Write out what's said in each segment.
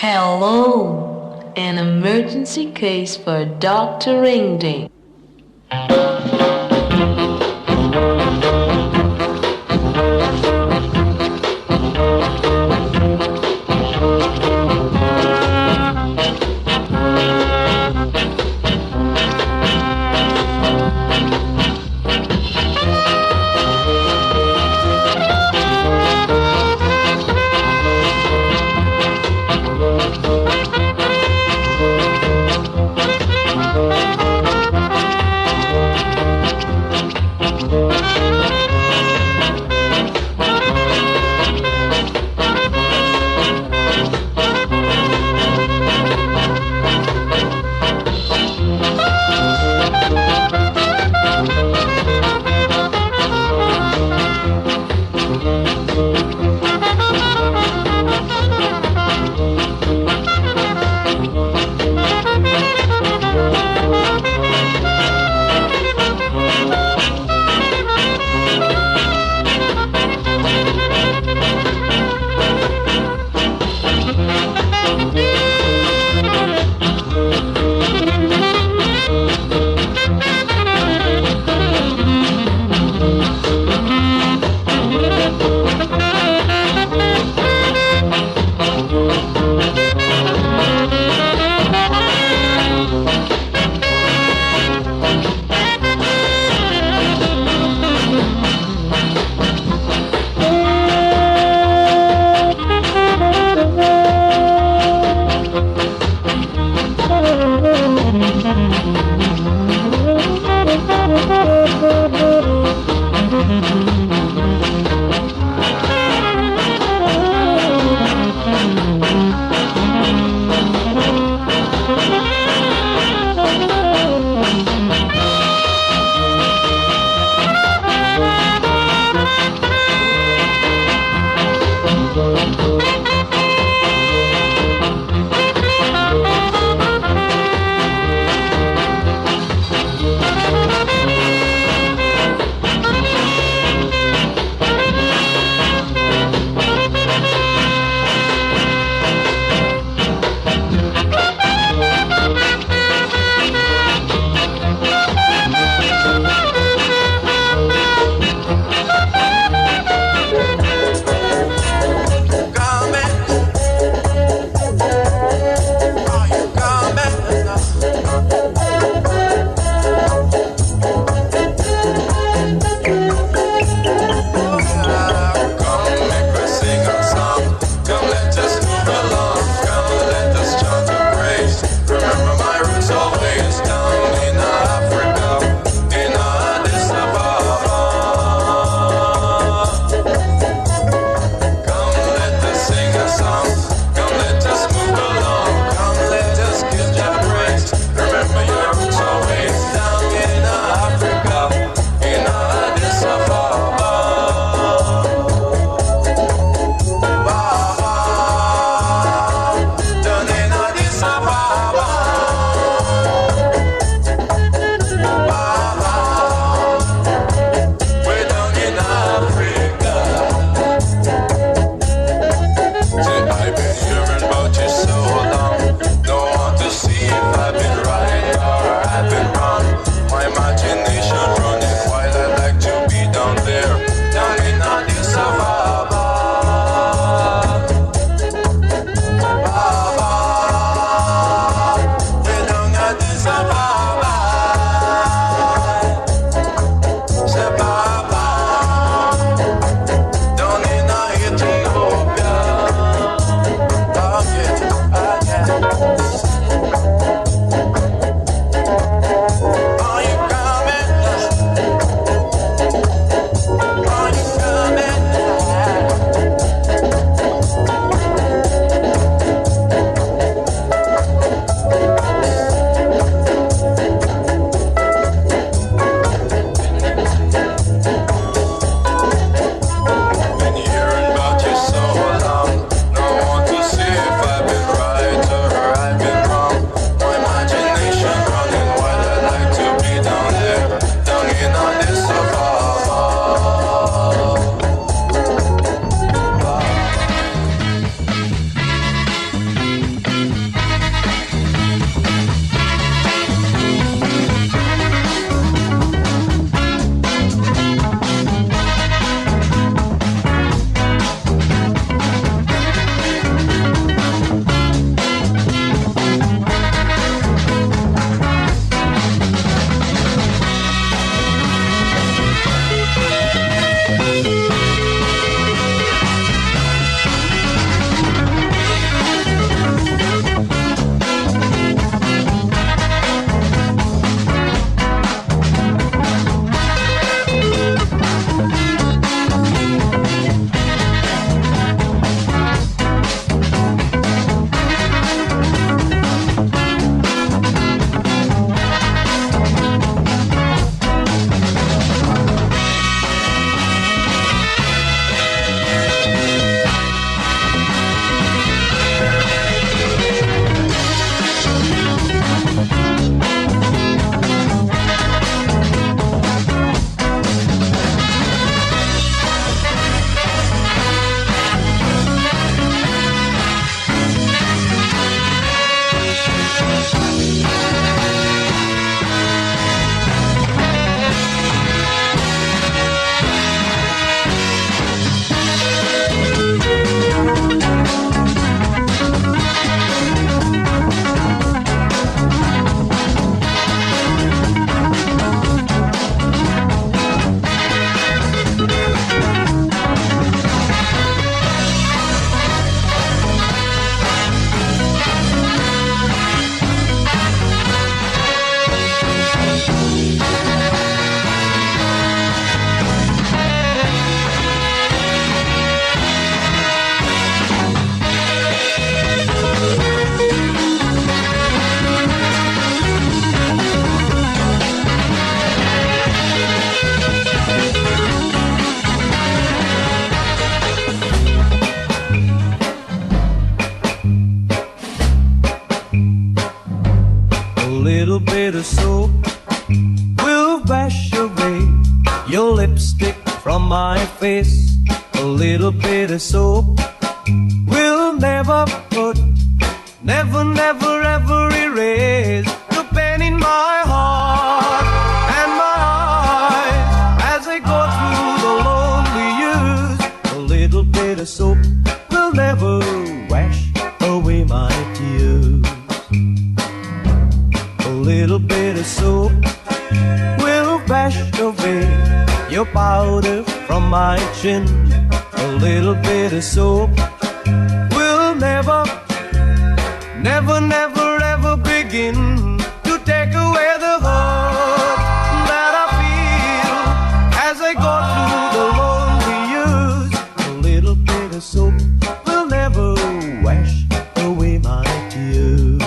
Hello, an emergency case for Dr. Vrienden. little bit of soap will wash away your lipstick from my face. A little bit of soap will never put, never, never, ever erase the pain in my heart and my eyes as I go through the lonely years. A little bit of soap will never wash away my tears. A little bit of soap will wash away your powder from my chin. A little bit of soap will never, never, never, ever begin to take away the hurt that I feel as I go through the lonely years. A little bit of soap will never wash away my tears.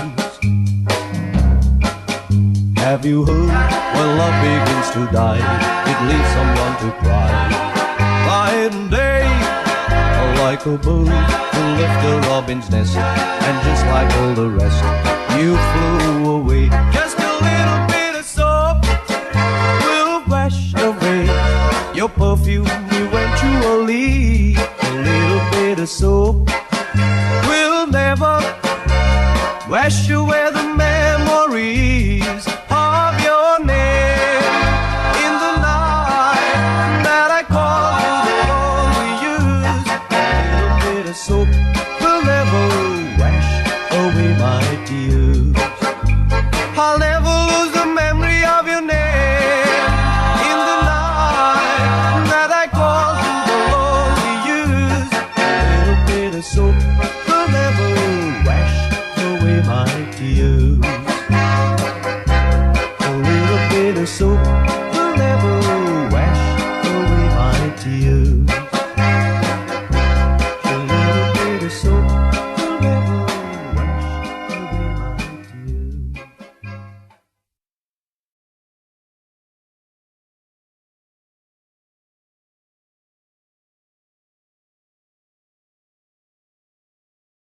Have you heard when love begins to die, it leaves someone to cry? Night and day, like a bird who left the robin's nest, and just like all the rest, you flew away. Just a little bit of soap will wash away your perfume eventually. A little bit of soap will never wash away the memories